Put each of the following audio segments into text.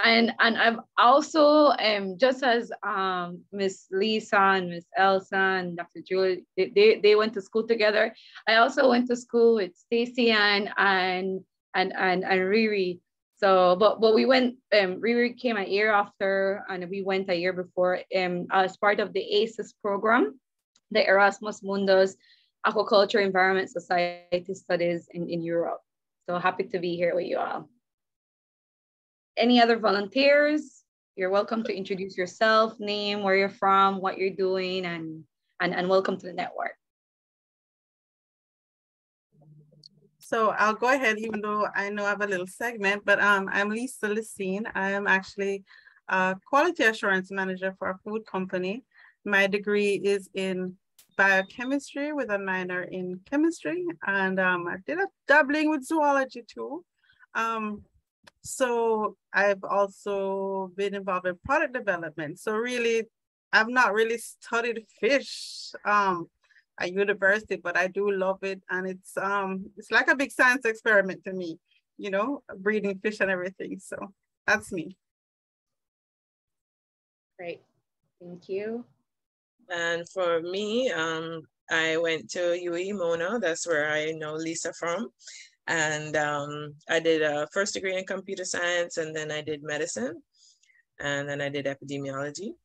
And I've also, just as Miss Lisa and Miss Elsa and Dr. Julie, they went to school together. I also went to school with Stacy and Riri. So, but we went, Riri came a year after, and we went a year before, as part of the ACES program, the Erasmus Mundus Aquaculture Environment Society Studies in Europe. So happy to be here with you all. Any other volunteers? You're welcome to introduce yourself, name, where you're from, what you're doing, and welcome to the network. So I'll go ahead, even though I know I have a little segment, but I'm Lisa Lecesne. I am actually a quality assurance manager for a food company. My degree is in biochemistry with a minor in chemistry, and I did a dabbling with zoology too. So I've also been involved in product development. So really, I've not really studied fish at university, but I do love it. And it's like a big science experiment to me, you know, breeding fish and everything. So that's me. Great, thank you. And for me, I went to UE Mona. That's where I know Lisa from. And I did a first degree in computer science, and then I did medicine, and then I did epidemiology.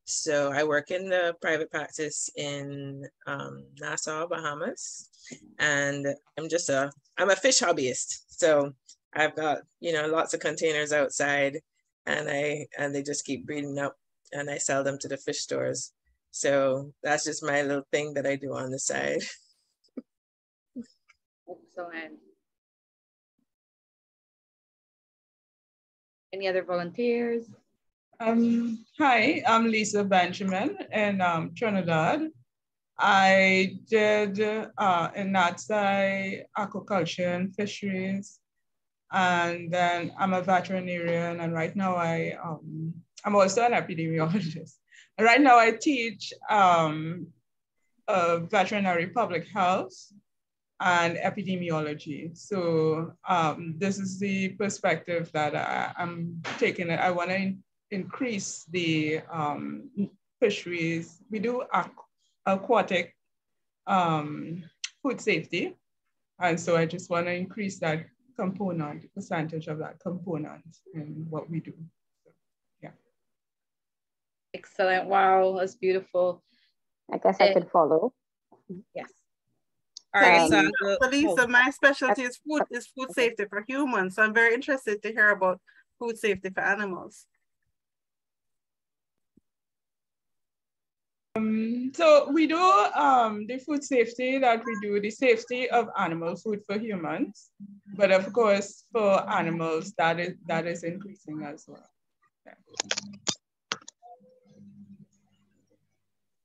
So I work in the private practice in Nassau, Bahamas, and I'm a fish hobbyist. So I've got, you know, lots of containers outside, and they just keep breeding up, and I sell them to the fish stores. So that's just my little thing that I do on the side. Excellent. Any other volunteers? Hi, I'm Lisa Benjamin in Trinidad. I did in NATSI aquaculture and fisheries, and then I'm a veterinarian, and right now I'm also an epidemiologist. And right now I teach veterinary public health and epidemiology. So this is the perspective that I'm taking. I want to increase the fisheries. We do aquatic food safety. And so I just want to increase that component, percentage of that component in what we do. So, yeah. Excellent. Wow, that's beautiful. I guess I could follow. Yes. All right, so Lisa, my specialty is food safety for humans. So I'm very interested to hear about food safety for animals. So we do the food safety that we do, the safety of animal food for humans, but of course for animals that is increasing as well. Yeah.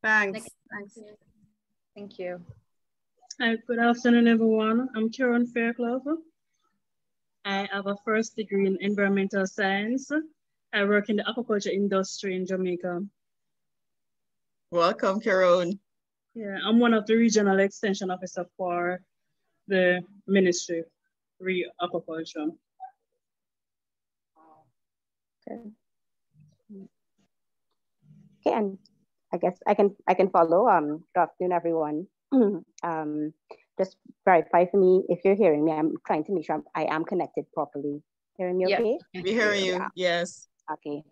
Thanks. Thanks. Thank you. Hi, good afternoon, everyone. I'm Karen Fairclough. I have a first degree in environmental science. I work in the aquaculture industry in Jamaica. Welcome, Karen. Yeah, I'm one of the regional extension officer for the ministry, Aquaculture. Okay, and I guess I can follow. Good afternoon, everyone. Just verify for me if you're hearing me. I'm trying to make sure I am connected properly. Hearing me okay? We hear you, yeah. Yes. Okay.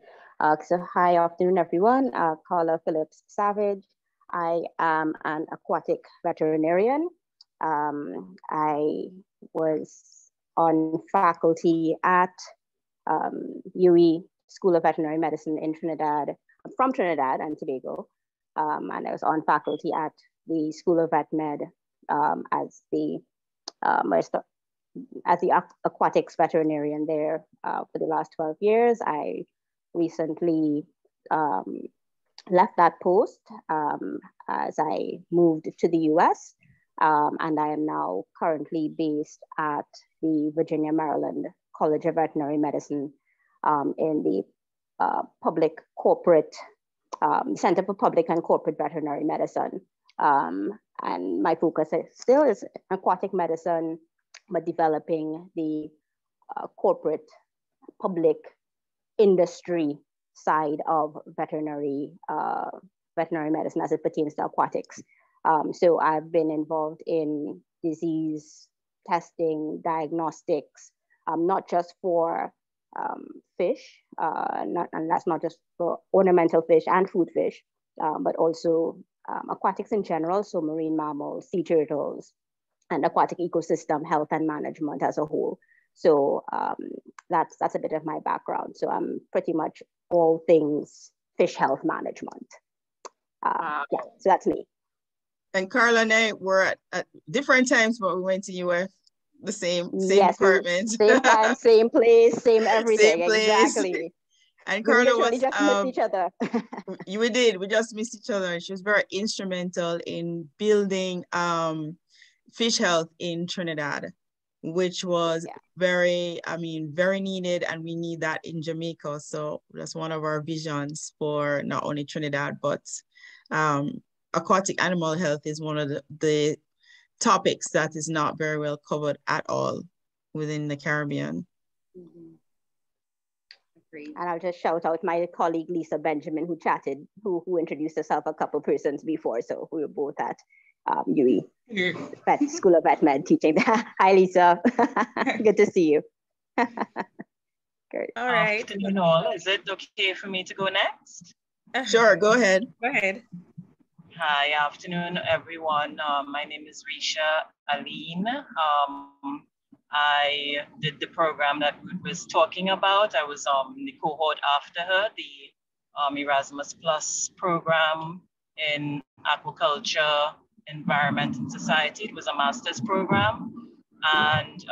So hi, afternoon, everyone. Carla Phillips Savage. I am an aquatic veterinarian. I was on faculty at UE School of Veterinary Medicine in Trinidad. I'm from Trinidad and Tobago. And I was on faculty at the School of Vet Med as the aquatics veterinarian there for the last 12 years. I recently left that post as I moved to the US, and I am now currently based at the Virginia, Maryland College of Veterinary Medicine in the public corporate Center for Public and Corporate Veterinary Medicine. And my focus still is aquatic medicine, but developing the corporate, public, industry side of veterinary medicine as it pertains to aquatics. So I've been involved in disease testing, diagnostics, not just for fish, and that's not just for ornamental fish and food fish, but also aquatics in general, so marine mammals, sea turtles, and aquatic ecosystem health and management as a whole. So that's a bit of my background. So I'm pretty much all things fish health management. Yeah, so that's me. And Carla and I were at different times, but we went to UF, the same yes, department. Same time, same place, same everything, same place. exactly. And Carla was just missed each other. we did, we just missed each other. She was very instrumental in building fish health in Trinidad, which was very needed, and we need that in Jamaica. So that's one of our visions for not only Trinidad, but aquatic animal health is one of the topics that is not very well covered at all within the Caribbean. Mm-hmm. And I'll just shout out my colleague Lisa Benjamin, who chatted, who introduced herself a couple persons before. So we were both at UE School of Vet Med teaching. Hi, Lisa. Good to see you. Great. All right. Afternoon all. Is it okay for me to go next? Sure, go ahead. Go ahead. Hi, afternoon, everyone. My name is Risha Aline. I did the program that Ruth was talking about. I was in the cohort after her, the Erasmus Plus program in aquaculture, environment, and society. It was a master's program. And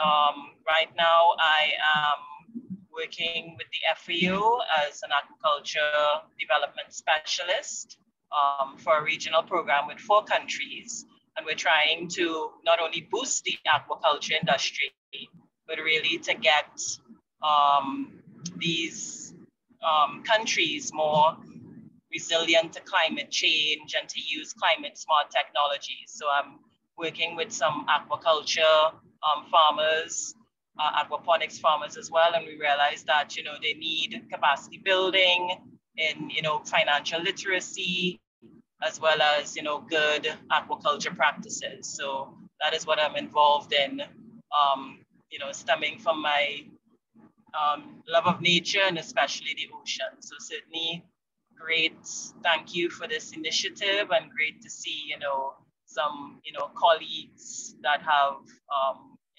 right now I am working with the FAO as an aquaculture development specialist for a regional program with 4 countries. And we're trying to not only boost the aquaculture industry, but really to get these countries more resilient to climate change and to use climate smart technologies. So I'm working with some aquaculture farmers, aquaponics farmers as well. And we realized that, they need capacity building in, financial literacy, as well as, good aquaculture practices. So that is what I'm involved in, stemming from my love of nature and especially the ocean. So certainly great, thank you for this initiative, and great to see, some, colleagues that have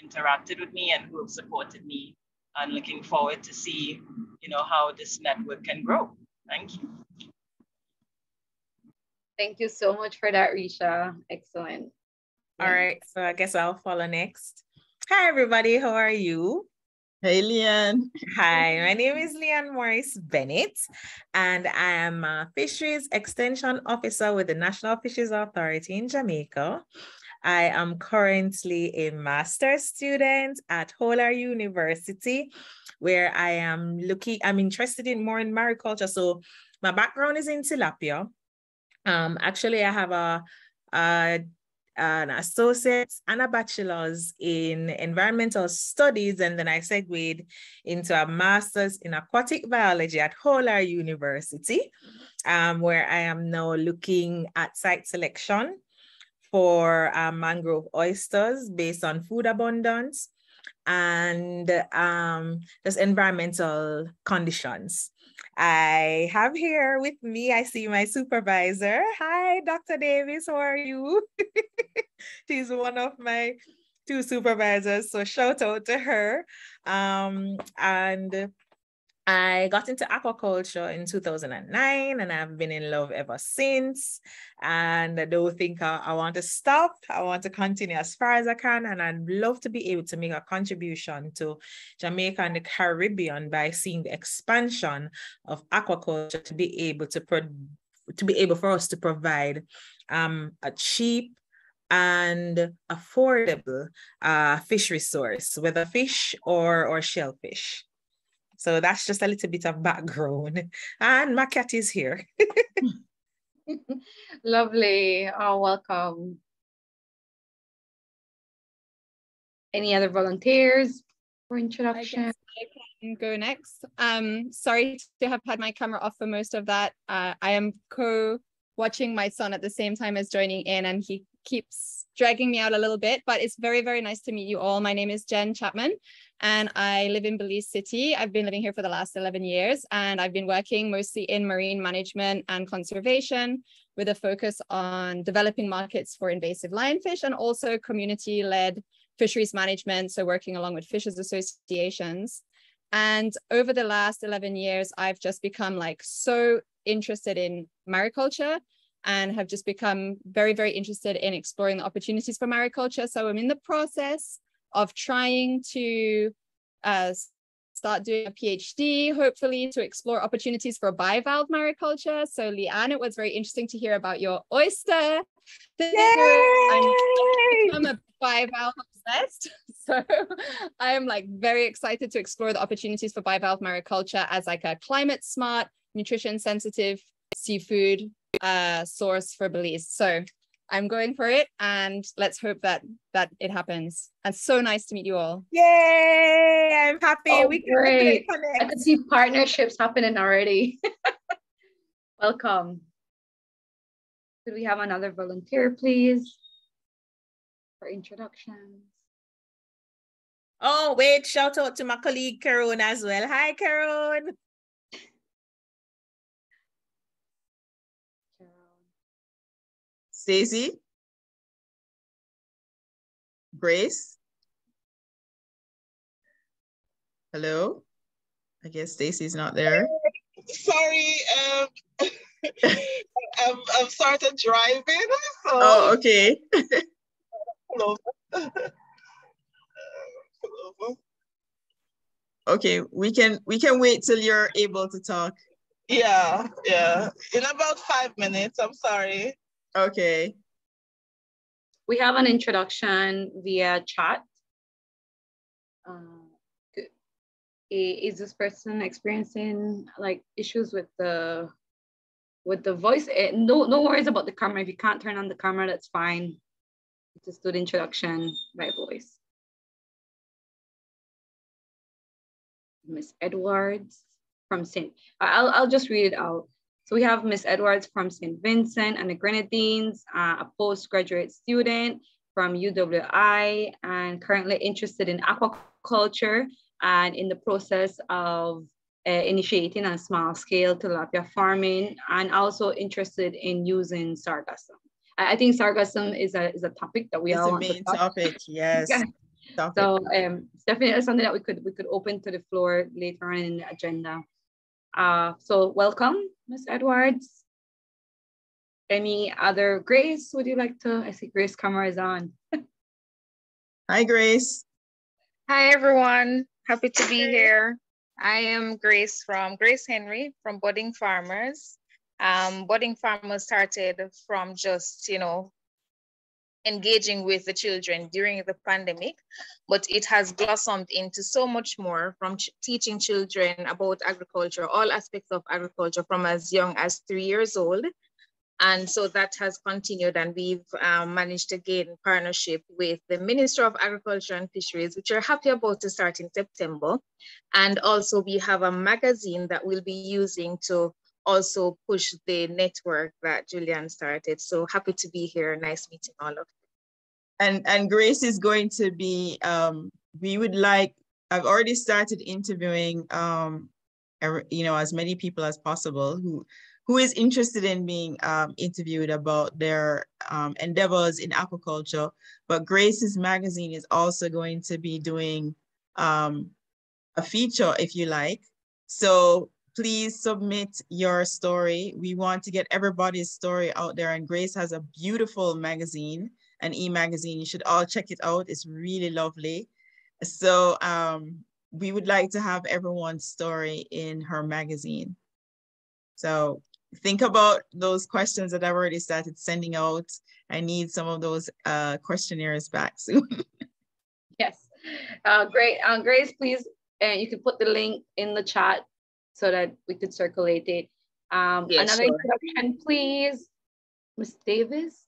interacted with me and who have supported me, and looking forward to see, how this network can grow. Thank you. Thank you so much for that, Risha. Excellent. All right, so I guess I'll follow next. Hi, everybody. How are you? Hey, Leanne. Hi, my name is Leanne Morris Bennett, and I am a Fisheries Extension Officer with the National Fisheries Authority in Jamaica. I am currently a master's student at Holar University, where I'm interested in more in mariculture. So my background is in tilapia. Actually, I have an associate's and a bachelor's in environmental studies, and then I segued into a master's in aquatic biology at Holar University, where I am now looking at site selection for mangrove oysters based on food abundance and just environmental conditions. I have here with me, I see my supervisor. Hi, Dr. Davis, how are you? She's one of my 2 supervisors, so shout out to her. And I got into aquaculture in 2009, and I've been in love ever since. And I don't think I want to stop. I want to continue as far as I can. And I'd love to be able to make a contribution to Jamaica and the Caribbean by seeing the expansion of aquaculture to be able for us to provide a cheap and affordable fish resource, whether fish or shellfish. So that's just a little bit of background. And my cat is here. Lovely. Oh, welcome. Any other volunteers? for introduction. I can go next. Sorry to have had my camera off for most of that. I am co-watching my son at the same time as joining in, and he keeps dragging me out a little bit, but it's very, very nice to meet you all. My name is Jen Chapman, and I live in Belize City. I've been living here for the last 11 years, and I've been working mostly in marine management and conservation with a focus on developing markets for invasive lionfish and also community-led fisheries management, so working along with fishers associations. And over the last 11 years, I've just become like so interested in mariculture and have just become very, very interested in exploring the opportunities for mariculture. So I'm in the process of trying to start doing a PhD, hopefully to explore opportunities for bivalve mariculture. So Leanne, it was very interesting to hear about your oyster. I'm a bivalve obsessed. So I am like very excited to explore the opportunities for bivalve mariculture as like a climate smart, nutrition sensitive seafood source for Belize. So I'm going for it, and let's hope that it happens. And so nice to meet you all. Yay! I'm happy. Oh, we can great. connect. I can see partnerships happening already. Welcome. Could we have another volunteer, please, for introductions? Oh, wait, shout out to my colleague Caron as well. Hi, Caron. Stacy? Grace? Hello? I guess Stacy's not there. Sorry, I've started driving. So. Oh, okay. Okay, we can wait till you're able to talk. Yeah. In about 5 minutes, I'm sorry. Okay. We have an introduction via chat. Is this person experiencing like issues with the voice? No worries about the camera. If you can't turn on the camera, that's fine. Just do the introduction by voice. Miss Edwards from St. I'll just read it out. So we have Miss Edwards from St. Vincent and the Grenadines, a postgraduate student from UWI and currently interested in aquaculture and in the process of initiating a small scale tilapia farming, and also interested in using sargassum. I think sargassum is a topic that we all want to talk. It's a main topic, yes. Yeah. Topic. So it's definitely something that we could open to the floor later on in the agenda. So welcome, Ms. Edwards. Any other Grace? Would you like to? I see Grace camera is on. Hi, Grace. Hi, everyone. Happy to be here. I am Grace Henry from Budding Farmers. Budding Farmers started from just, engaging with the children during the pandemic, but it has blossomed into so much more, from teaching children about agriculture, all aspects of agriculture from as young as 3 years old. And so that has continued, and we've managed to gain partnership with the Minister of Agriculture and Fisheries, which we're happy about to start in September. And also we have a magazine that we'll be using to also push the network that Julian started. So happy to be here. Nice meeting all of you. And Grace is going to be, I've already started interviewing, as many people as possible who is interested in being interviewed about their endeavors in aquaculture. But Grace's magazine is also going to be doing a feature, if you like. So please submit your story. We want to get everybody's story out there, and Grace has a beautiful magazine, an e-magazine. You should all check it out. It's really lovely. So we would like to have everyone's story in her magazine. So think about those questions that I've already started sending out. I need some of those questionnaires back soon. Yes, great. Grace, please, you can put the link in the chat so that we could circulate it. Yeah, another sure. introduction, please. Ms. Davis.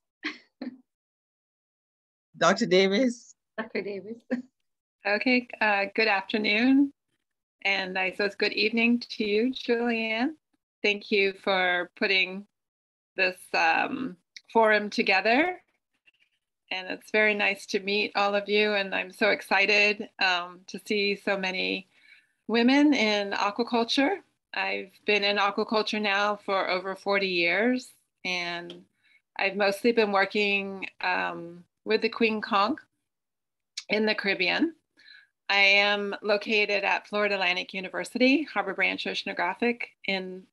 Dr. Davis. Dr. Davis. Okay, good afternoon. And I suppose good evening to you, Julianne. Thank you for putting this forum together. And it's very nice to meet all of you. And I'm so excited to see so many women in aquaculture. I've been in aquaculture now for over 40 years. And I've mostly been working with the Queen Conch in the Caribbean. I am located at Florida Atlantic University, Harbor Branch Oceanographic in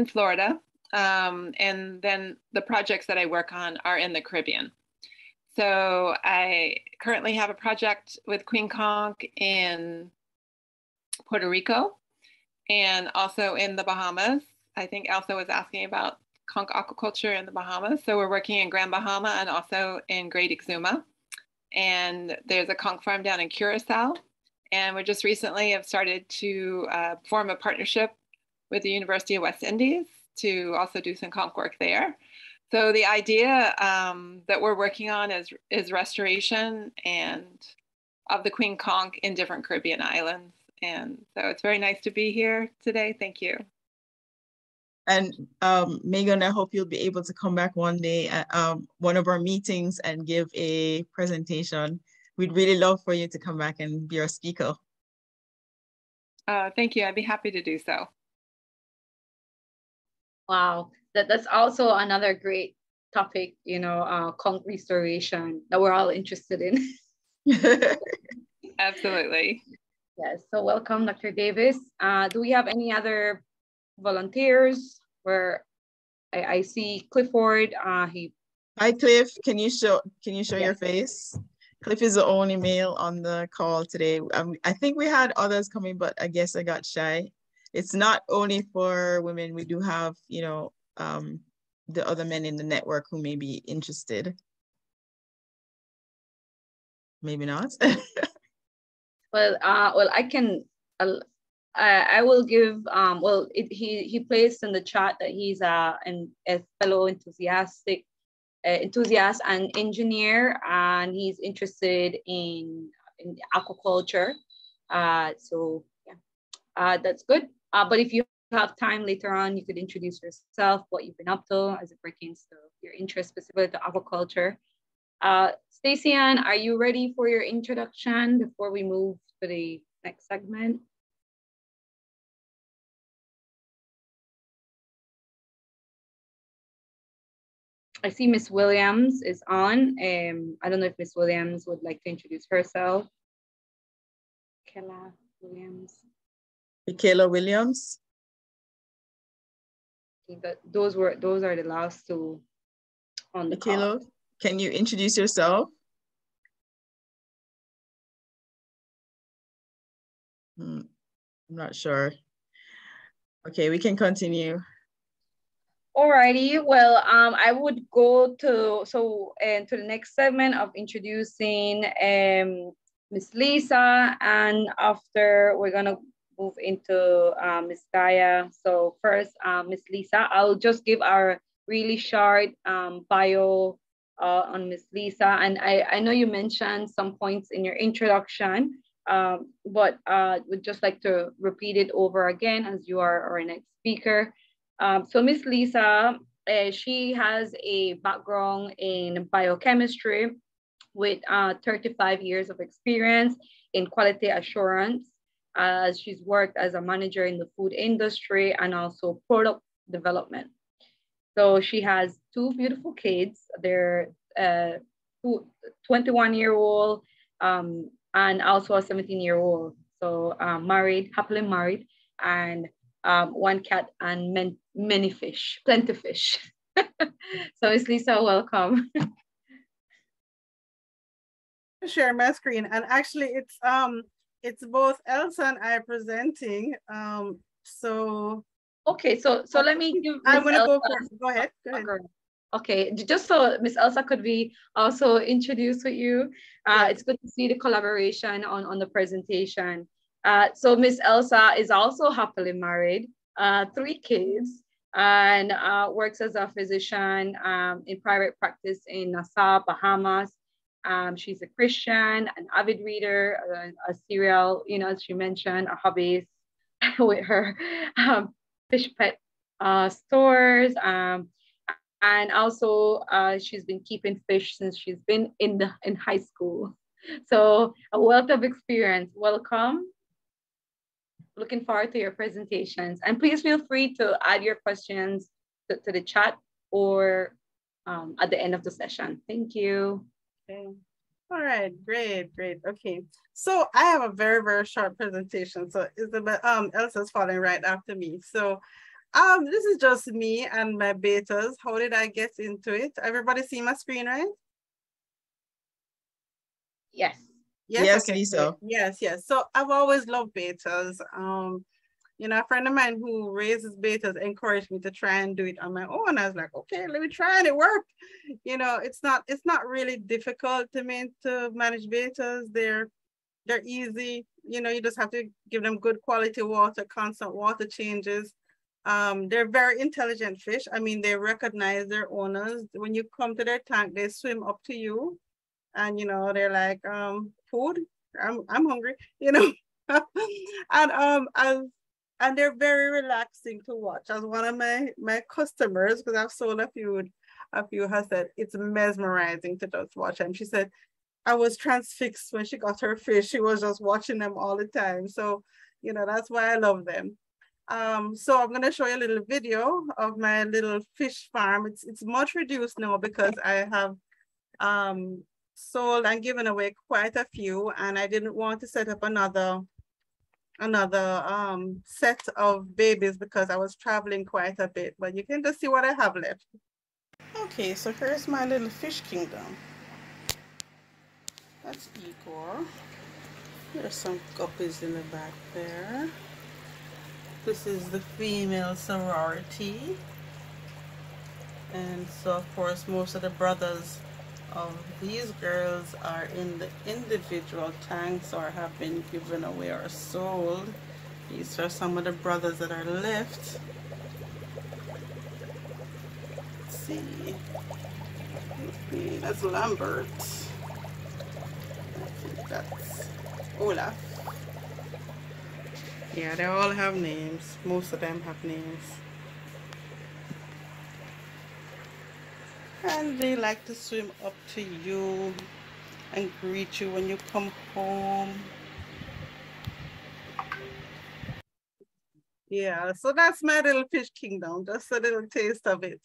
Florida. And then the projects that I work on are in the Caribbean. So I currently have a project with Queen Conch in Puerto Rico and also in the Bahamas. I think Elsa was asking about conch aquaculture in the Bahamas. So we're working in Grand Bahama and also in Great Exuma. And there's a conch farm down in Curacao. And we just recently have started to form a partnership with the University of West Indies to also do some conch work there. So the idea that we're working on is restoration and of the Queen Conch in different Caribbean islands. And so it's very nice to be here today. Thank you. And Megan, I hope you'll be able to come back one day at one of our meetings and give a presentation. We'd really love for you to come back and be our speaker. Thank you. I'd be happy to do so. Wow, that's also another great topic, you know, conch restoration that we're all interested in. Absolutely. Yes, so welcome, Dr. Davis. Do we have any other volunteers? Where I see Clifford. Hi, Cliff. Can you show your face? Cliff is the only male on the call today. I think we had others coming, but I guess I got shy. It's not only for women. We do have, you know, the other men in the network who may be interested. Maybe not. Well, I can. I will give. Well, he placed in the chat that he's a fellow enthusiast and engineer, and he's interested in aquaculture. So yeah, that's good. But if you have time later on, you could introduce yourself, what you've been up to as it pertains to your interest specifically to aquaculture. Stacey Ann, are you ready for your introduction before we move to the next segment? I see Miss Williams is on. I don't know if Miss Williams would like to introduce herself. Kayla Williams. Kayla Williams. Those are the last two on the call. Can you introduce yourself? I'm not sure. Okay, we can continue. Alrighty, well, I would go to the next segment of introducing Miss Lisa, and after we're gonna move into Miss Gaia. So first, Miss Lisa, I'll just give our really short bio on Miss Lisa, and I know you mentioned some points in your introduction, but would just like to repeat it over again as you are our next speaker. So Miss Lisa, she has a background in biochemistry with 35 years of experience in quality assurance. She's worked as a manager in the food industry and also product development. So she has two beautiful kids. They're 21-year-old and also a 17-year-old. So happily married, and one cat and many fish, plenty of fish. So Miss Lisa, welcome. Share my screen, and actually it's both Elsa and I presenting. So okay, so let me give. I'm gonna go ahead. Okay, just so Miss Elsa could be also introduced with you. It's good to see the collaboration on the presentation. So Miss Elsa is also happily married, 3 kids, and works as a physician in private practice in Nassau, Bahamas. She's a Christian, an avid reader, a serial, you know, as she mentioned, a hobbyist with her fish pet stores. And also she's been keeping fish since she's been in high school. So a wealth of experience. Welcome. Looking forward to your presentations. And please feel free to add your questions to the chat or at the end of the session. Thank you. Okay. All right, great. Okay, so I have a very, very short presentation. So Elsa's following right after me. So this is just me and my betas. How did I get into it? Everybody see my screen, right? Yes. Yes, okay. Lisa. Yes. So I've always loved betas. You know, a friend of mine who raises betas encouraged me to try and do it on my own. I was like, okay, let me try, and it worked. You know, it's not really difficult to manage betas. They're easy. You know, you just have to give them good quality water, constant water changes. They're very intelligent fish. I mean, they recognize their owners. When you come to their tank, they swim up to you, and you know, they're like, food. I'm hungry. You know, and they're very relaxing to watch. As one of my customers, because I've sold a few, has said it's mesmerizing to just watch. And she said, I was transfixed when she got her fish. She was just watching them all the time. So, you know, that's why I love them. So I'm going to show you a little video of my little fish farm. It's much reduced now because I have sold and given away quite a few, and I didn't want to set up another set of babies because I was traveling quite a bit, but you can just see what I have left. Okay, so here's my little fish kingdom. That's Igor. There's some guppies in the back there. This is the female sorority. And so of course most of the brothers of these girls are in the individual tanks or have been given away or sold. These are some of the brothers that are left. Let's see. Okay, that's Lambert. I think that's Olaf. Yeah, they all have names. Most of them have names. And they like to swim up to you and greet you when you come home. Yeah, so that's my little fish kingdom, just a little taste of it.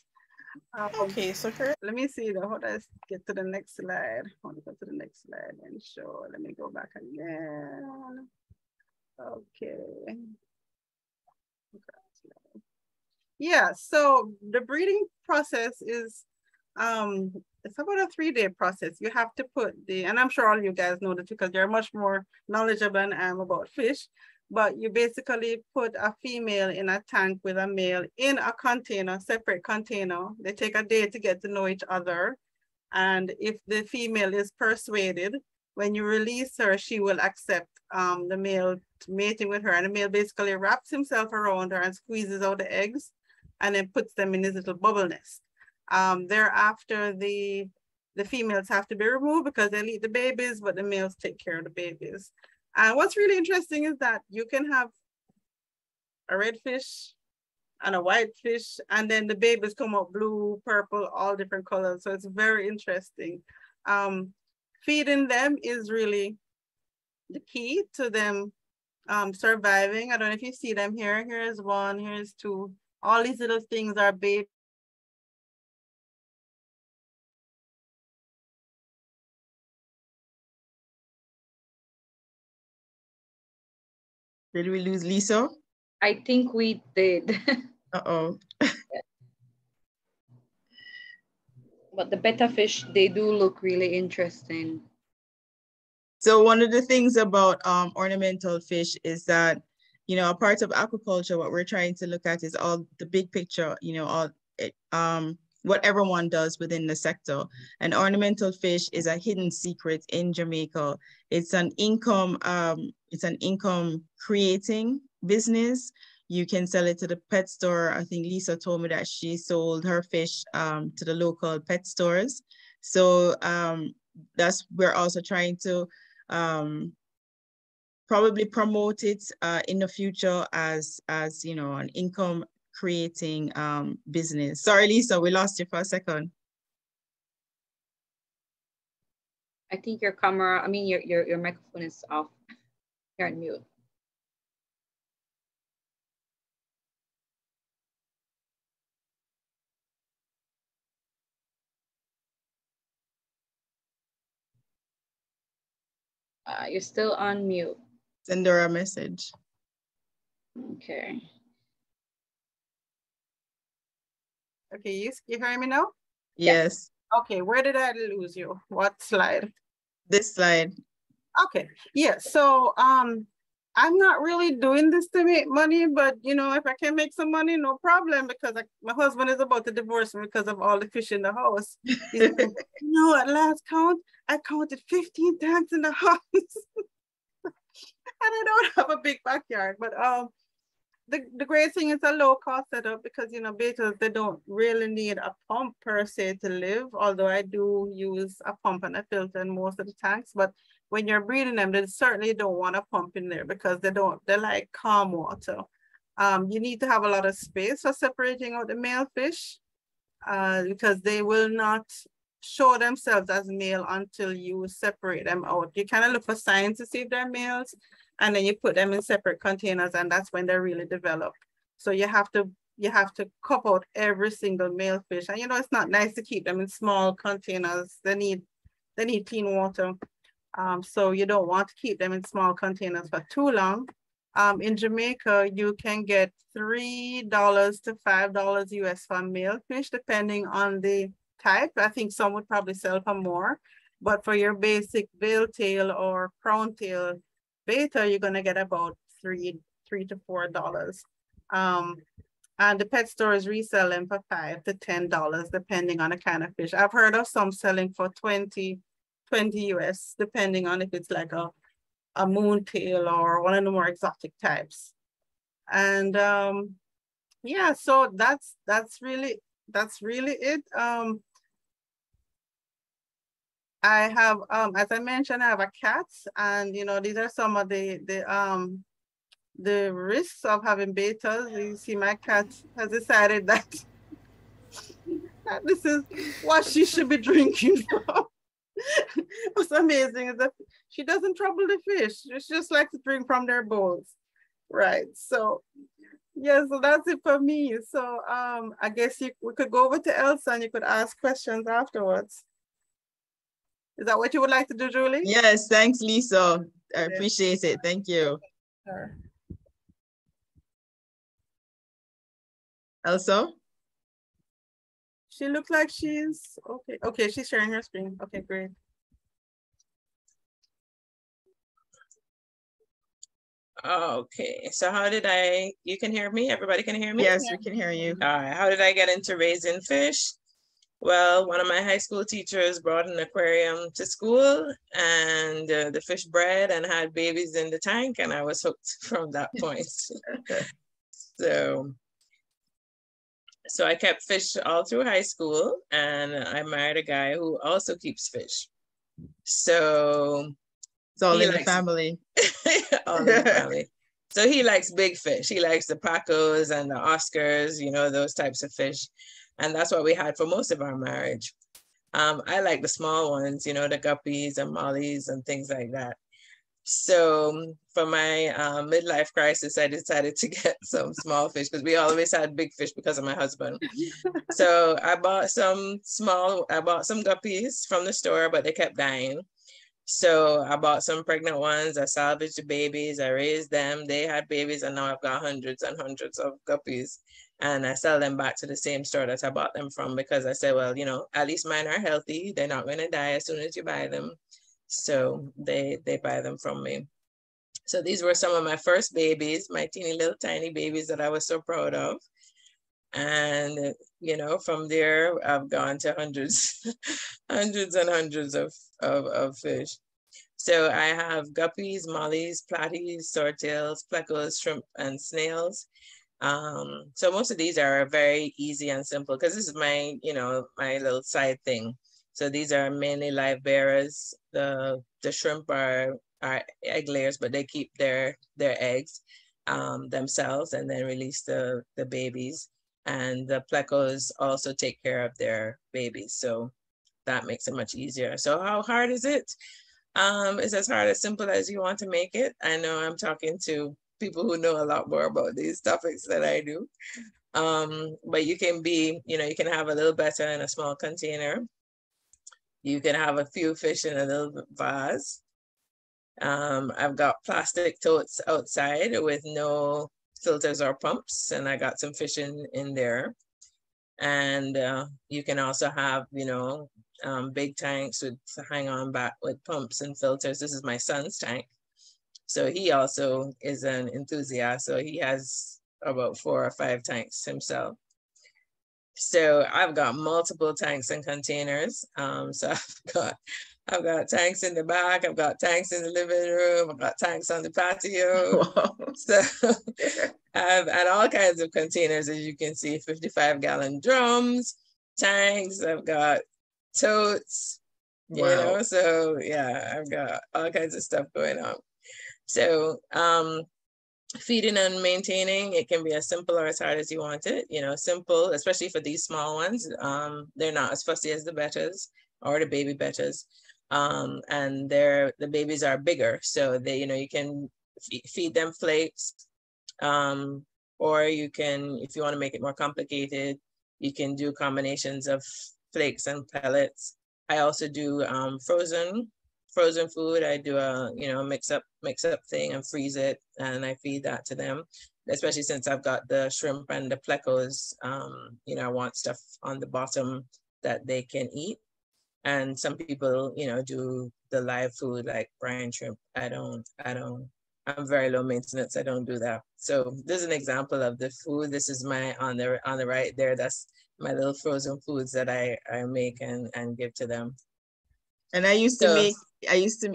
Okay, so here, let me see, how do I get to the next slide? I want to go to the next slide and show. Let me go back again. Okay. Yeah, so the breeding process is, it's about a 3-day process. You have to put and I'm sure all you guys know this because you're much more knowledgeable than I am about fish, but you basically put a female in a tank with a male in a container, separate container. They take a day to get to know each other. And if the female is persuaded, when you release her, she will accept the male mating with her. And the male basically wraps himself around her and squeezes out the eggs and then puts them in his little bubble nest. Thereafter, the females have to be removed because they'll eat the babies, but the males take care of the babies. And what's really interesting is that you can have a red fish and a white fish, and then the babies come out blue, purple, all different colors. So it's very interesting. Feeding them is really the key to them surviving. I don't know if you see them here. Here's one, here's two. All these little things are babies. Did we lose Lisa? I think we did. Uh-oh. But the betta fish, they do look really interesting. So one of the things about ornamental fish is that, you know, a part of aquaculture, what we're trying to look at is all the big picture, you know, all what everyone does within the sector. And ornamental fish is a hidden secret in Jamaica. It's an income creating business. You can sell it to the pet store. I think Lisa told me that she sold her fish to the local pet stores. So we're also trying to probably promote it in the future as you know, an income creating business. Sorry, Lisa, we lost you for a second. I think your camera, I mean, your microphone is off. You're on mute. You're still on mute. Send her a message. Okay. Okay, you hear me now? Yes. Okay, where did I lose you? What slide? This slide. Okay, yeah, so I'm not really doing this to make money, but you know, if I can make some money, no problem, because my husband is about to divorce me because of all the fish in the house. He's like, you know, at last count, I counted 15 tanks in the house. And I don't have a big backyard, but the great thing is a low cost setup, because you know, betas, they don't really need a pump per se to live, although I do use a pump and a filter in most of the tanks. But when you're breeding them, they certainly don't want a pump in there, because they like calm water. You need to have a lot of space for separating out the male fish, because they will not show themselves as male until you separate them out. You kind of look for signs to see if they're males, and then you put them in separate containers, and that's when they really develop. So you have to cup out every single male fish. And you know, it's not nice to keep them in small containers. They need clean water. So you don't want to keep them in small containers for too long. In Jamaica, you can get $3 to $5 US for male fish, depending on the type. I think some would probably sell for more, but for your basic veil tail or crown tail beta, you're gonna get about $3 to $4. And the pet stores resell them for $5 to $10, depending on the kind of fish. I've heard of some selling for 20 US, depending on if it's like a moontail or one of the more exotic types. And yeah, so that's really it. I have, as I mentioned, I have a cat, and you know, these are some of the risks of having betas. You see, my cat has decided that this is what she should be drinking from. What's amazing is that she doesn't trouble the fish. She just likes to drink from their bowls, right? So yeah, so that's it for me. So I guess we could go over to Elsa, and you could ask questions afterwards. Is that what you would like to do, Julie? Yes, thanks, Lisa. I appreciate it. Thank you. Sure. Elsa? She looks like she's okay. Okay, she's sharing her screen. Okay, great. Okay, so how did you can hear me? Everybody can hear me? Yes, we can hear you. All right, how did I get into raising fish? Well, one of my high school teachers brought an aquarium to school, and the fish bred and had babies in the tank, and I was hooked from that point. So I kept fish all through high school, and I married a guy who also keeps fish. So it's all in the family. All in the family. So he likes big fish. He likes the Pacos and the Oscars, you know, those types of fish. And that's what we had for most of our marriage. I like the small ones, you know, the guppies and mollies and things like that. So for my midlife crisis, I decided to get some small fish, because we always had big fish because of my husband. So I bought some guppies from the store, but they kept dying. So I bought some pregnant ones. I salvaged the babies. I raised them. They had babies, and now I've got hundreds and hundreds of guppies. And I sell them back to the same store that I bought them from, because I said, well, you know, at least mine are healthy. They're not going to die as soon as you buy them. So they buy them from me. So these were some of my first babies, my teeny little tiny babies that I was so proud of. And, you know, from there, I've gone to hundreds, hundreds and hundreds of fish. So I have guppies, mollies, platies, swordtails, plecos, shrimp, and snails. So most of these are very easy and simple, because this is my, you know, my little side thing. So these are mainly live bearers. The shrimp are egg layers, but they keep their eggs themselves and then release the babies. And the plecos also take care of their babies. So that makes it much easier. So how hard is it? It's as hard as simple as you want to make it. I know I'm talking to people who know a lot more about these topics than I do. But you can you can have a little better in a small container. You can have a few fish in a little vase. I've got plastic totes outside with no filters or pumps, and I got some fish in there. And you can also have, big tanks with hang on back with pumps and filters. This is my son's tank. So he also is an enthusiast. So he has about 4 or 5 tanks himself. So I've got multiple tanks and containers. So I've got tanks in the back, I've got tanks in the living room, I've got tanks on the patio. Wow. So I've had all kinds of containers, as you can see, 55-gallon drums, tanks, I've got totes, wow. So yeah, I've got all kinds of stuff going on. So feeding and maintaining, it can be as simple or as hard as you want it. Simple, especially for these small ones. They're not as fussy as the betas or the baby betas. And the babies are bigger. So they, you can feed them flakes. Or you can, if you want to make it more complicated, you can do combinations of flakes and pellets. I also do frozen food. I do a mix up thing and freeze it, and I feed that to them, especially since I've got the shrimp and the plecos. I want stuff on the bottom that they can eat. And some people do the live food like brine shrimp. I'm very low maintenance. I don't do that. So this is an example of the food. This is my on the right there. That's my little frozen foods that I make and give to them. And I used to make,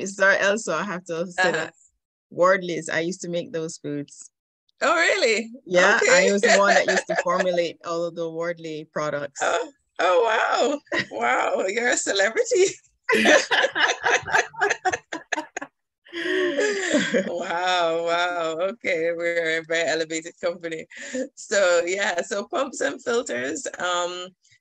sorry, Elsa, I have to say that wordless. I used to make those foods. Oh, really? Yeah, okay. I was the one that used to formulate all of the Wordley products. Oh, wow. Wow, you're a celebrity. Wow. Okay, we're a very elevated company. So yeah, so pumps and filters.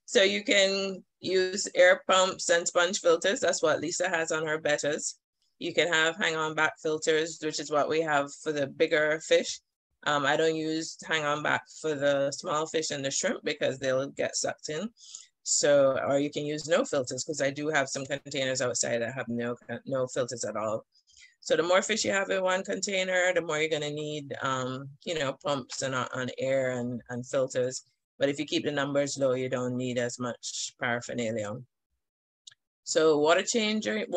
So you can use air pumps and sponge filters. That's what Lisa has on her betas. You can have hang on back filters, which is what we have for the bigger fish. I don't use hang on back for the small fish and the shrimp because they'll get sucked in. So, or you can use no filters, because I do have some containers outside that have no filters at all. So the more fish you have in one container, the more you're going to need, pumps and on air and filters. But if you keep the numbers low, you don't need as much paraphernalia. So water changes.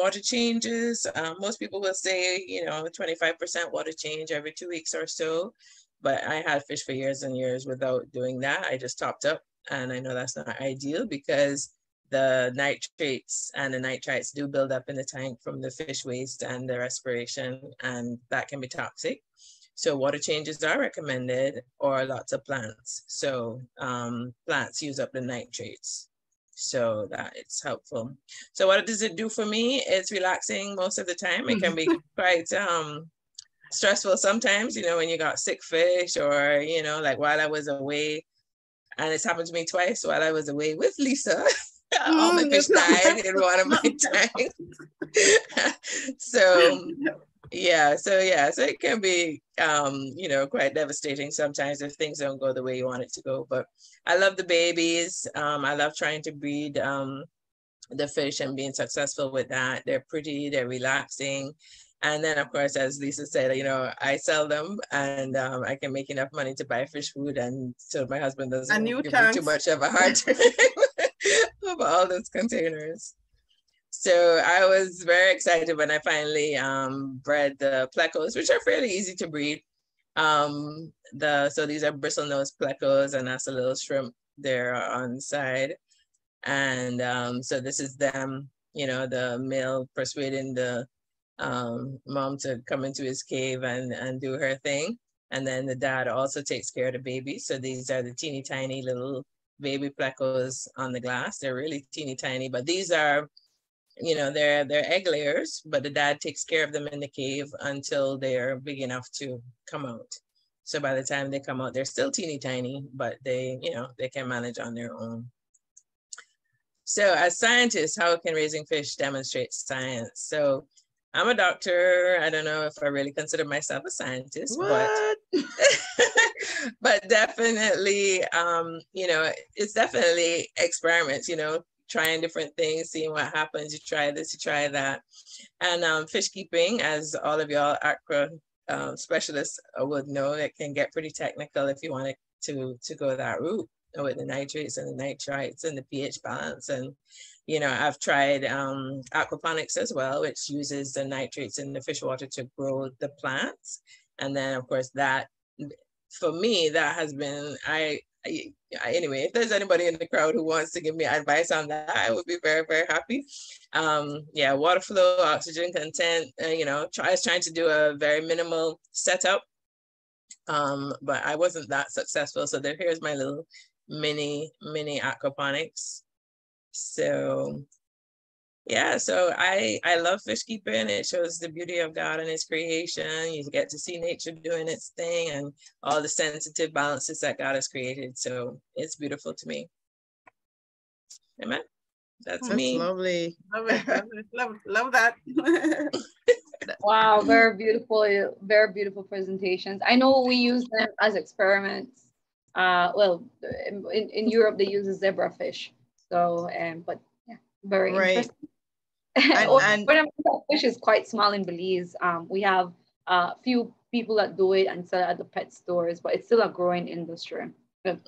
Most people will say, 25% water change every 2 weeks or so. But I had fish for years and years without doing that. I just topped up, and I know that's not ideal because the nitrates and the nitrites do build up in the tank from the fish waste and the respiration, and that can be toxic. So water changes are recommended, or lots of plants. So plants use up the nitrates, so that it's helpful. So what does it do for me? It's relaxing most of the time. It can be quite stressful sometimes, when you got sick fish, or, like while I was away, and it's happened to me twice while I was away with Lisa. All my fish died in one of my tanks. So it can be, quite devastating sometimes if things don't go the way you want it to go. But I love the babies. I love trying to breed the fish and being successful with that. They're pretty, they're relaxing. And then, of course, as Lisa said, I sell them, and I can make enough money to buy fish food, and so my husband doesn't give me too much of a hard time about all those containers. So I was very excited when I finally bred the plecos, which are fairly easy to breed. So these are bristlenose plecos, and that's a little shrimp there on the side. And so this is them, the male persuading the mom to come into his cave and do her thing. And then the dad also takes care of the baby. So these are the teeny tiny little baby plecos on the glass. They're really teeny tiny, but these are, you know, they're egg layers, but the dad takes care of them in the cave until they're big enough to come out. So by the time they come out, they're still teeny tiny, but they, you know, they can manage on their own. So as scientists, how can raising fish demonstrate science? So I'm a doctor. I don't know if I really consider myself a scientist, but definitely, you know, it's definitely experiments, you know, trying different things, seeing what happens. You try this, you try that. And fish keeping, as all of y'all aqua specialists would know, it can get pretty technical if you want to go that route with the nitrates and the nitrites and the pH balance. And, you know, I've tried aquaponics as well, which uses the nitrates in the fish water to grow the plants. And then, of course, that, for me, that has been, anyway, if there's anybody in the crowd who wants to give me advice on that, I would be very, very happy. Yeah, water flow, oxygen content, you know, I was trying to do a very minimal setup, but I wasn't that successful. So here's my little mini aquaponics. So yeah, so I love fish keeping. It shows the beauty of God and his creation. You get to see nature doing its thing and all the sensitive balances that God has created. So it's beautiful to me. Amen. That's me. Lovely. Love it. Love that. Wow, very beautiful presentations. I know we use them as experiments. Well, in Europe they use a zebrafish. So, but yeah, very interesting. And fish is quite small in Belize. We have a few people that do it and sell it at the pet stores, but it's still a growing industry. Right.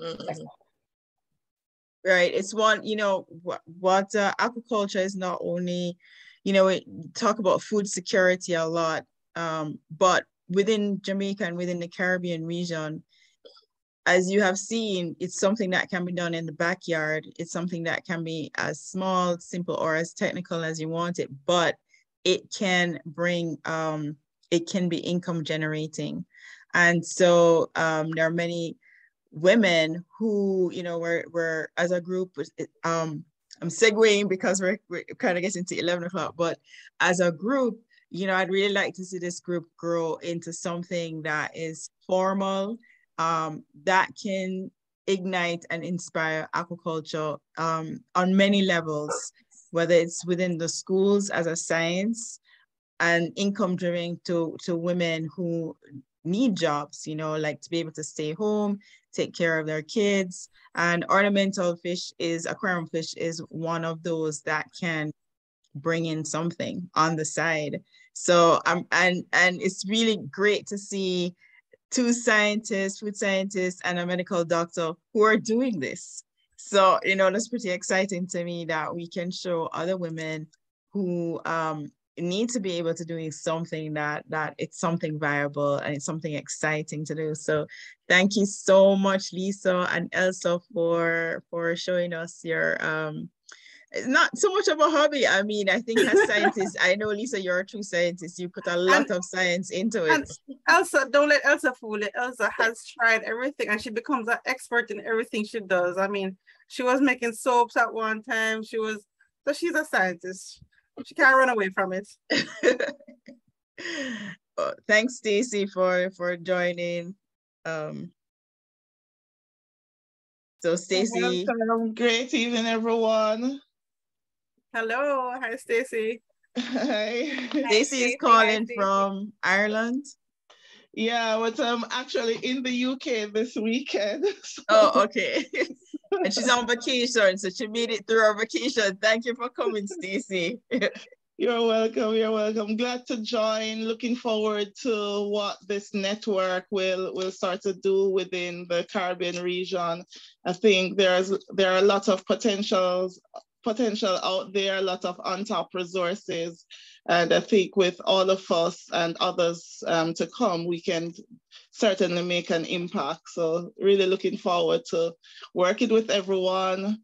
It's one, you know, what aquaculture is not only, you know, we talk about food security a lot, but within Jamaica and within the Caribbean region, as you have seen, it's something that can be done in the backyard. It's something that can be as small, simple, or as technical as you want it, but it can bring, it can be income generating. And so there are many women who, you know, we're as a group, I'm segueing because we're kind of getting to 11 o'clock, but as a group, you know, I'd really like to see this group grow into something that is formal, that can ignite and inspire aquaculture on many levels, whether it's within the schools as a science and income driven to women who need jobs, you know, like to be able to stay home, take care of their kids. And ornamental fish aquarium fish is one of those that can bring in something on the side. So and it's really great to see two scientists, food scientists, and a medical doctor who are doing this. So, you know, that's pretty exciting to me that we can show other women who need to be able to do something that it's something viable and it's something exciting to do. So thank you so much, Lisa and Elsa, for showing us your not so much of a hobby. I mean, I think as scientists, I know, Lisa, you're a true scientist. You put a lot of science into it. And Elsa, don't let Elsa fool you. Elsa has tried everything and she becomes an expert in everything she does. I mean, she was making soaps at one time. So she's a scientist. She can't run away from it. Thanks, Stacy, for joining. So Stacy. Great evening, everyone. Hello, hi Stacy. Hi. Stacy is calling from Ireland. Yeah, but I'm actually in the UK this weekend. So. Oh, okay. And she's on vacation, so she made it through her vacation. Thank you for coming, Stacy. You're welcome. You're welcome. Glad to join. Looking forward to what this network will start to do within the Caribbean region. I think there are a lot of potential out there, a lot of untapped resources. And I think with all of us and others to come, we can certainly make an impact. So really looking forward to working with everyone,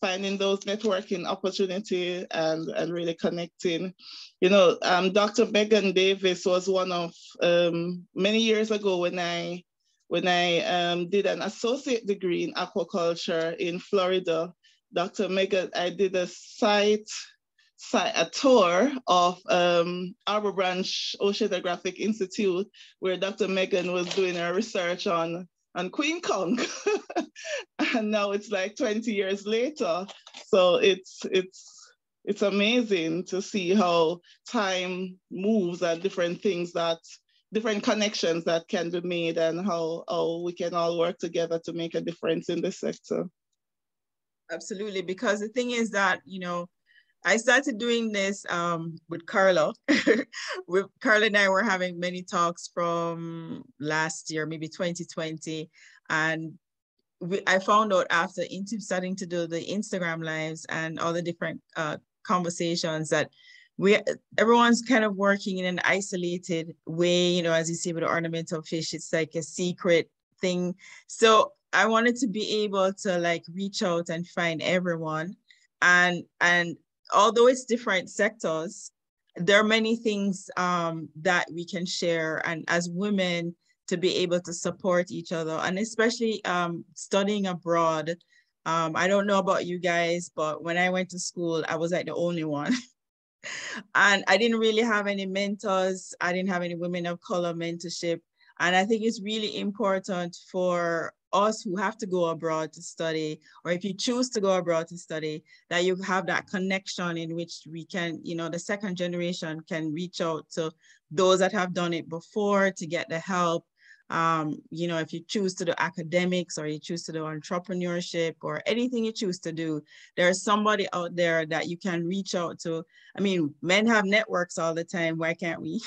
finding those networking opportunities and really connecting. You know, Dr. Megan Davis was one of, many years ago when I when I did an associate degree in aquaculture in Florida. Dr. Megan, I did a tour of Arbor Branch Oceanographic Institute, where Dr. Megan was doing her research on Queen Conch. And now it's like 20 years later. So it's amazing to see how time moves and different things different connections that can be made, and how we can all work together to make a difference in this sector. Absolutely, because the thing is that, you know, I started doing this with Carla. With Carla and I were having many talks from last year, maybe 2020. And I found out after starting to do the Instagram lives and all the different conversations that everyone's kind of working in an isolated way, you know, as you see with the ornamental fish, it's like a secret thing. So I wanted to be able to like reach out and find everyone. And although it's different sectors, there are many things that we can share, and as women to be able to support each other, and especially studying abroad. I don't know about you guys, but when I went to school, I was like the only one. And I didn't really have any mentors. I didn't have any women of color mentorship. And I think it's really important for us who have to go abroad to study, or if you choose to go abroad to study, that you have that connection in which we can, you know, the second generation can reach out to those that have done it before to get the help. You know, if you choose to do academics, or you choose to do entrepreneurship, or anything you choose to do, there's somebody out there that you can reach out to. I mean, men have networks all the time. Why can't we?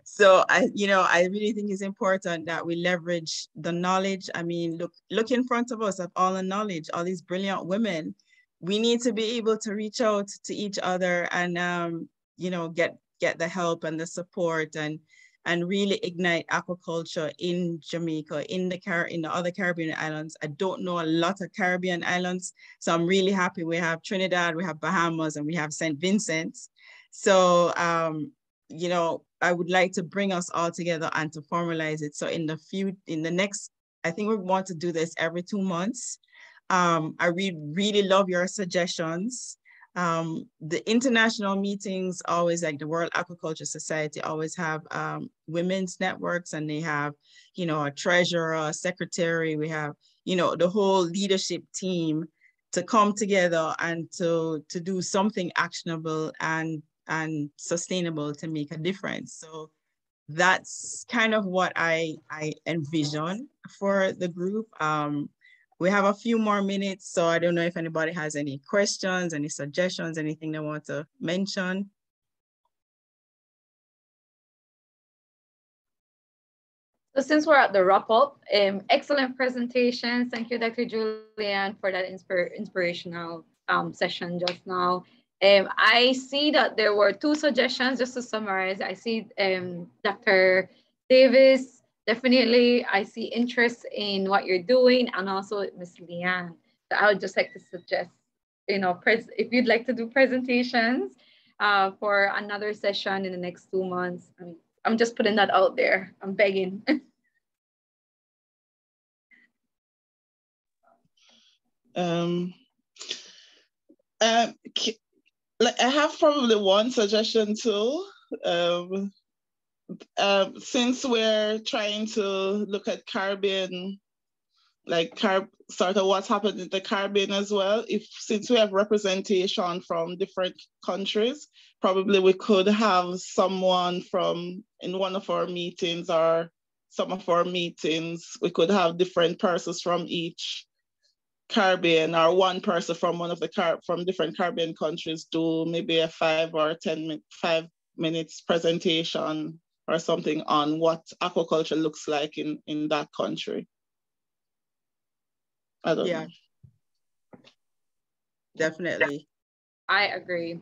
So I really think it's important that we leverage the knowledge. I mean, look in front of us at all the knowledge, all these brilliant women. We need to be able to reach out to each other and, you know, get the help and the support and really ignite aquaculture in Jamaica, in the other Caribbean islands. I don't know a lot of Caribbean islands, so I'm really happy we have Trinidad, we have Bahamas, and we have St. Vincent. So, you know, I would like to bring us all together and to formalize it. So in the next, I think we want to do this every 2 months. I really love your suggestions. The international meetings always, like the World Aquaculture Society, always have women's networks, and they have, you know, a treasurer, a secretary. We have, you know, the whole leadership team to come together and to do something actionable and sustainable to make a difference. So that's kind of what I envision for the group. We have a few more minutes, so I don't know if anybody has any questions, any suggestions, anything they want to mention. So since we're at the wrap up, excellent presentations. Thank you, Dr. Julianne, for that inspirational session just now. I see that there were 2 suggestions, just to summarize. I see Dr. Davis, definitely I see interest in what you're doing, and also Ms. Leanne. So I would just like to suggest, you know, if you'd like to do presentations for another session in the next 2 months. I mean, I'm just putting that out there. I'm begging. Like I have probably one suggestion too. Since we're trying to look at Caribbean, like sort of what's happened in the Caribbean as well, since we have representation from different countries, probably we could have someone in one of our meetings, or some of our meetings, we could have different persons from each Caribbean, or one person from from different Caribbean countries do maybe a 5 or 10 minutes presentation or something on what aquaculture looks like in that country. I don't know. Definitely. I agree.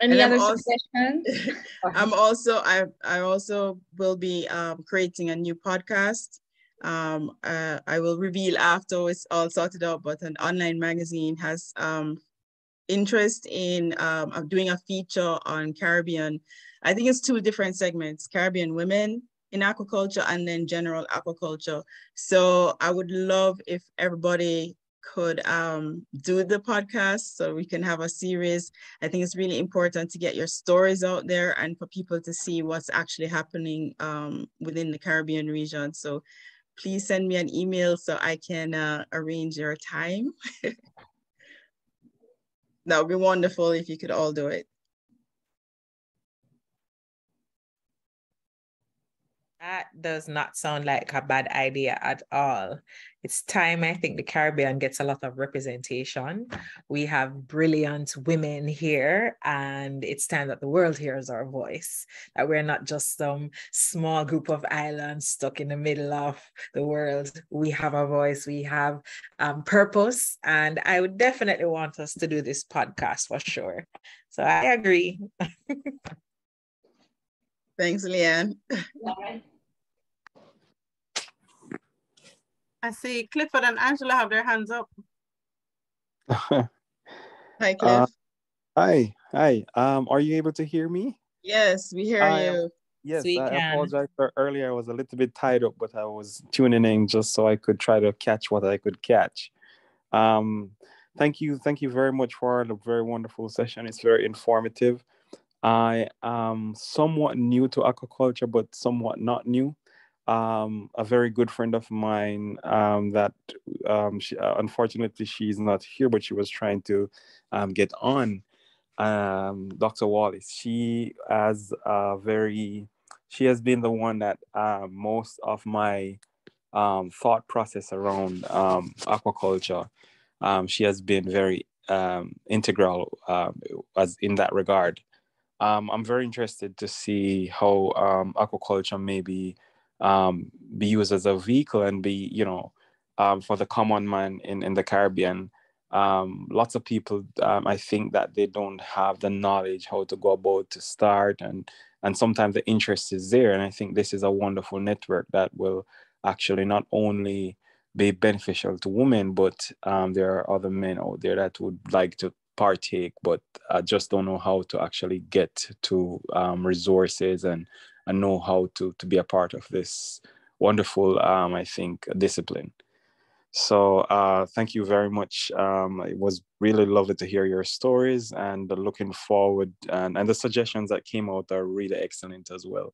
Any other suggestions? I also will be creating a new podcast. I will reveal after it's all sorted out, but an online magazine has interest in doing a feature on Caribbean I think it's two different segments, Caribbean women in aquaculture and then general aquaculture. So I would love if everybody could do the podcast so we can have a series. I think it's really important to get your stories out there and for people to see what's actually happening within the Caribbean region. So please send me an email so I can arrange your time. That would be wonderful if you could all do it. That does not sound like a bad idea at all. It's time, I think, the Caribbean gets a lot of representation. We have brilliant women here, and it's time that the world hears our voice, that we're not just some small group of islands stuck in the middle of the world. We have a voice, we have purpose, and I would definitely want us to do this podcast for sure. So I agree. Thanks, Leanne. I see Clifford and Angela have their hands up. Hi, Cliff. Hi. Are you able to hear me? Yes, we hear you. Yes, We I can. apologize for earlier. I was a little bit tied up, but I was tuning in just so I could try to catch what I could catch. Thank you very much for the very wonderful session. It's very informative. I am somewhat new to aquaculture, but somewhat not new. A very good friend of mine she, unfortunately she's not here, but she was trying to get on. Dr. Wallace. She has been the one that most of my thought process around aquaculture. She has been very integral as in that regard. I'm very interested to see how aquaculture maybe be used as a vehicle and be, for the common man in the Caribbean. Lots of people, I think that they don't have the knowledge how to go about to start, and sometimes the interest is there. And I think this is a wonderful network that will actually not only be beneficial to women, but there are other men out there that would like to partake, but just don't know how to actually get to resources and know how to be a part of this wonderful, I think, discipline. So thank you very much. It was really lovely to hear your stories, and looking forward, and the suggestions that came out are really excellent as well.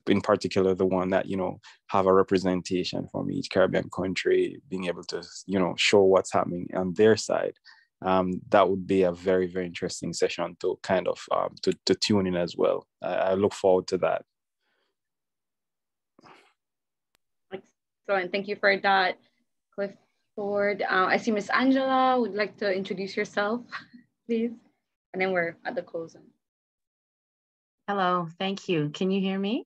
In particular, the one that, have a representation from each Caribbean country, being able to, show what's happening on their side. That would be a very, very interesting session to kind of to tune in as well. I look forward to that. Excellent. Thank you for that, Clifford. I see Miss Angela would like to introduce yourself, please. And then we're at the closing. Hello, thank you. Can you hear me?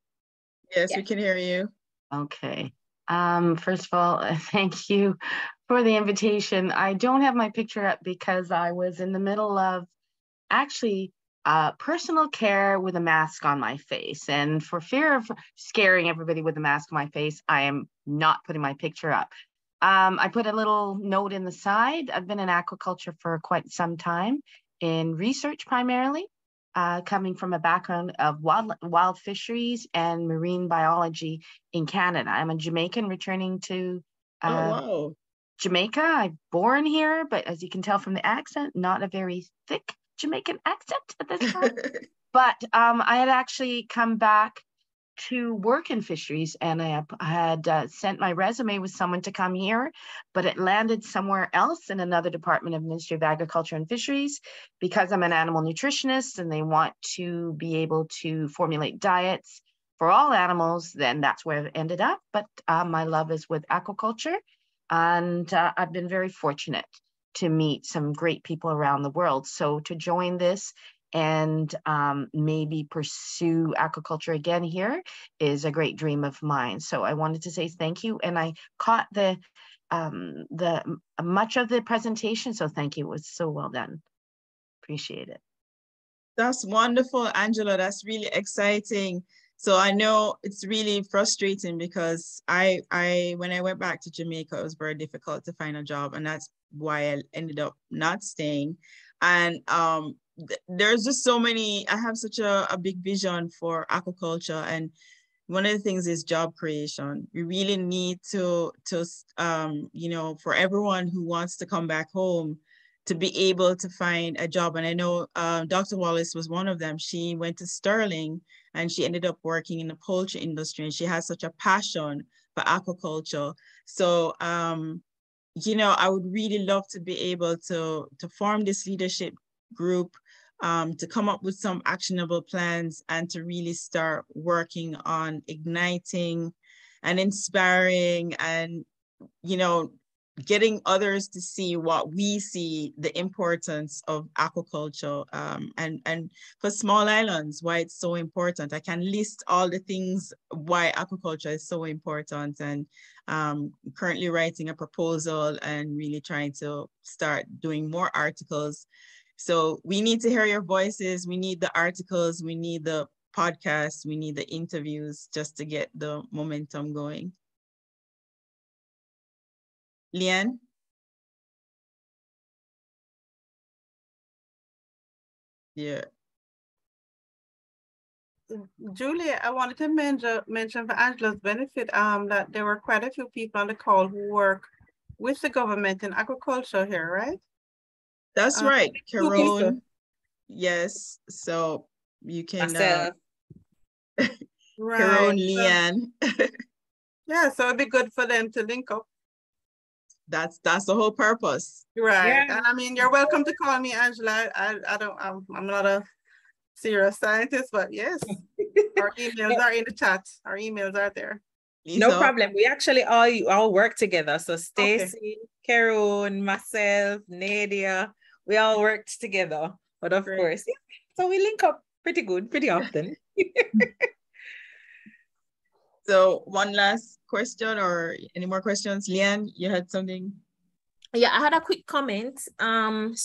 Yes, we can hear you. Okay. First of all, thank you for the invitation. I don't have my picture up because I was in the middle of actually personal care with a mask on my face. And for fear of scaring everybody with a mask on my face, I am not putting my picture up. I put a little note in the side. I've been in aquaculture for quite some time, in research primarily, coming from a background of wild fisheries and marine biology in Canada. I'm a Jamaican returning to Jamaica. I'm born here, but as you can tell from the accent, not a very thick Jamaican accent at this time. But I had actually come back to work in fisheries, and I had sent my resume with someone to come here, but it landed somewhere else in another department of Ministry of Agriculture and Fisheries, because I'm an animal nutritionist and they want to be able to formulate diets for all animals. Then that's where it ended up. But my love is with aquaculture, and I've been very fortunate to meet some great people around the world. So to join this and maybe pursue aquaculture again here is a great dream of mine. So I wanted to say thank you, and I caught the much of the presentation, so thank you. It was so well done. Appreciate it. That's wonderful, Angela. That's really exciting. So I know it's really frustrating because when I went back to Jamaica, it was very difficult to find a job, and that's why I ended up not staying. And there's just so many, I have such a big vision for aquaculture, and one of the things is job creation. We really need to you know, for everyone who wants to come back home, to be able to find a job. And I know Dr. Wallace was one of them. She went to Sterling and she ended up working in the poultry industry, and she has such a passion for aquaculture. So, you know, I would really love to be able to form this leadership group, to come up with some actionable plans and to really start working on igniting and inspiring and, you know, getting others to see what we see, the importance of aquaculture, and for small islands, why it's so important. I can list all the things why aquaculture is so important, and currently writing a proposal and really trying to start doing more articles. So we need to hear your voices. We need the articles, we need the podcasts, we need the interviews just to get the momentum going. Leanne? Yeah. Julie, I wanted to mention for Angela's benefit that there were quite a few people on the call who work with the government in aquaculture here, right? That's right, Caron. Yes, so you can right. Caron, Leanne. Yeah, so it'd be good for them to link up. That's the whole purpose. Right. Yeah. And I mean, you're welcome to call me Angela. I'm not a serious scientist, but yes, our emails are in the chat. Our emails are there. No problem. We actually all work together. So Stacy, Caron, myself, Nadia, we all worked together. But of course, yeah, so we link up pretty good, pretty often. So one last question, or any more questions? Leanne, you had something? Yeah, I had a quick comment. In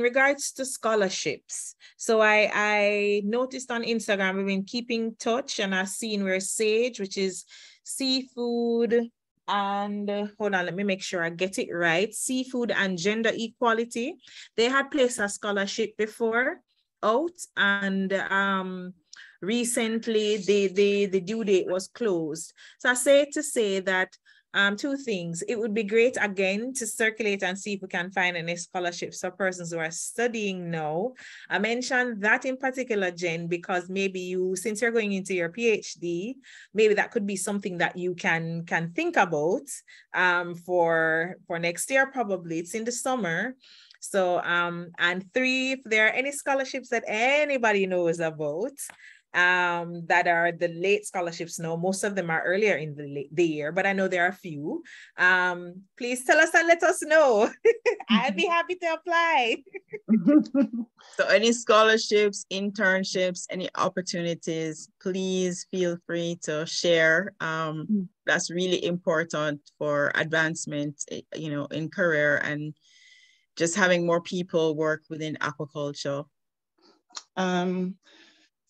regards to scholarships, so I noticed on Instagram we've been keeping in touch, and I've seen where Sage, which is seafood and hold on, let me make sure I get it right. Seafood and gender equality. They had placed a scholarship before out, and recently the due date was closed. So I say to say that two things. It would be great again to circulate and see if we can find any scholarships for persons who are studying now. I mentioned that in particular, Jen, because maybe you, since you're going into your PhD, maybe that could be something that you can think about for next year. Probably it's in the summer. So and three, if there are any scholarships that anybody knows about, that are the late scholarships. No, most of them are earlier in the year, but I know there are a few. Please tell us and let us know. I'd be happy to apply. So any scholarships, internships, any opportunities, please feel free to share. That's really important for advancement, you know, in career, and just having more people work within aquaculture.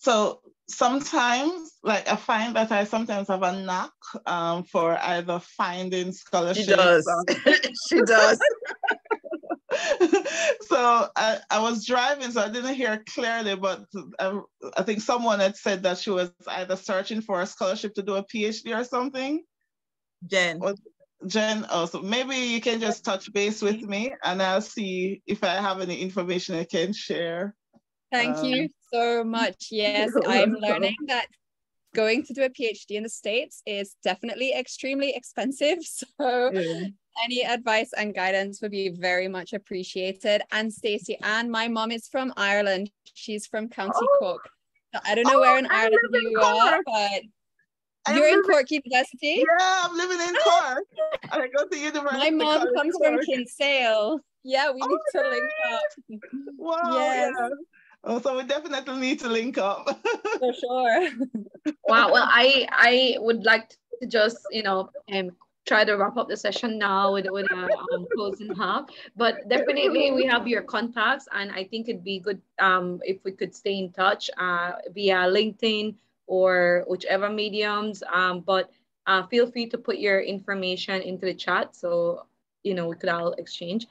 So sometimes, like, I find that I sometimes have a knack for either finding scholarships. She does. She does. So I was driving, so I didn't hear clearly, but I think someone had said that she was either searching for a scholarship to do a PhD or something. Jen. Jen, also, maybe you can just touch base with me and I'll see if I have any information I can share. Thank you so much. Yes, I'm learning that going to do a PhD in the States is definitely extremely expensive. So any advice and guidance would be very much appreciated. And Stacey, and my mom is from Ireland. She's from County Cork. So I don't know where in Ireland you are, but you're in Cork University? Yeah, I'm living in Cork. I go to university. My mom comes from Kinsale. Yeah, we need to link up. Wow, yes. Yeah. Oh, so we definitely need to link up. For sure. Wow. Well, I would like to just, try to wrap up the session now with a closing half, but definitely we have your contacts, and I think it'd be good if we could stay in touch via LinkedIn or whichever mediums, but feel free to put your information into the chat so we could all exchange.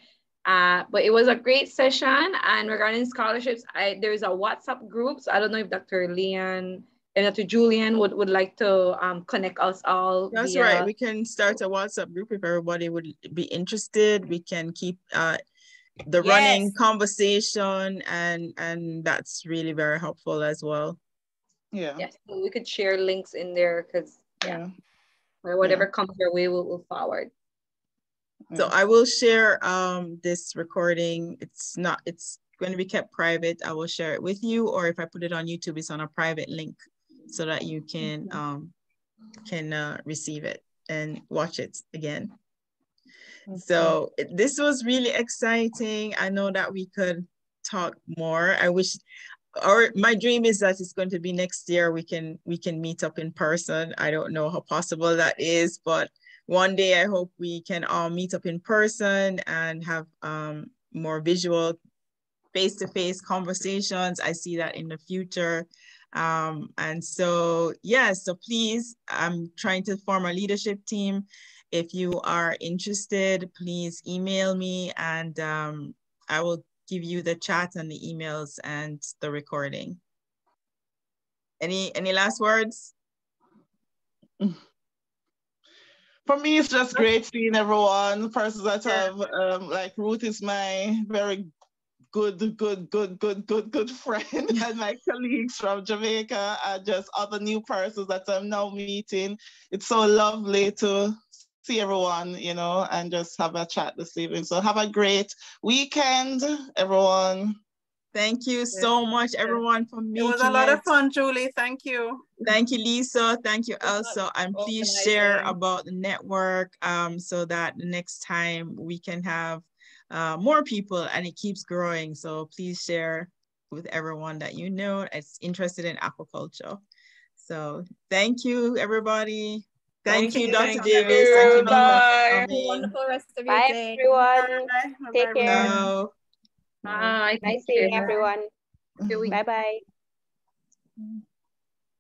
But it was a great session. And regarding scholarships, there's a WhatsApp group. So I don't know if Dr. Leon and Dr. Julian would like to connect us all. That's via... right. We can start a WhatsApp group if everybody would be interested. We can keep the running conversation, and that's really very helpful as well. Yeah. Yes, so we could share links in there because whatever comes your way, we'll forward. So I will share this recording. It's going to be kept private. I will share it with you, or if I put it on YouTube, it's on a private link so that you can receive it and watch it again. So this was really exciting. I know that we could talk more. I wish, or my dream is that it's going to be next year. We can meet up in person. I don't know how possible that is, but one day I hope we can all meet up in person and have more visual face-to-face conversations. I see that in the future. And so, yeah, so please, I'm trying to form a leadership team. If you are interested, please email me, and I will give you the chat and the emails and the recording. Any last words? For me, it's just great seeing everyone. Persons that have, like Ruth is my very good friend, and my colleagues from Jamaica, and just other new persons that I'm now meeting. It's so lovely to see everyone, you know, and just have a chat this evening. So have a great weekend, everyone. Thank you so much, everyone, for making it. It was a lot of fun, Julie. Thank you. Thank you, Lisa. Thank you, Elsa. And please share about the network so that the next time we can have more people and it keeps growing. So please share with everyone that you know is interested in aquaculture. So thank you, everybody. Thank you, Dr. Davis. Thank you, Bye. Wonderful rest of your day. Everyone. Take care. Bye. Nice seeing everyone. Bye-bye.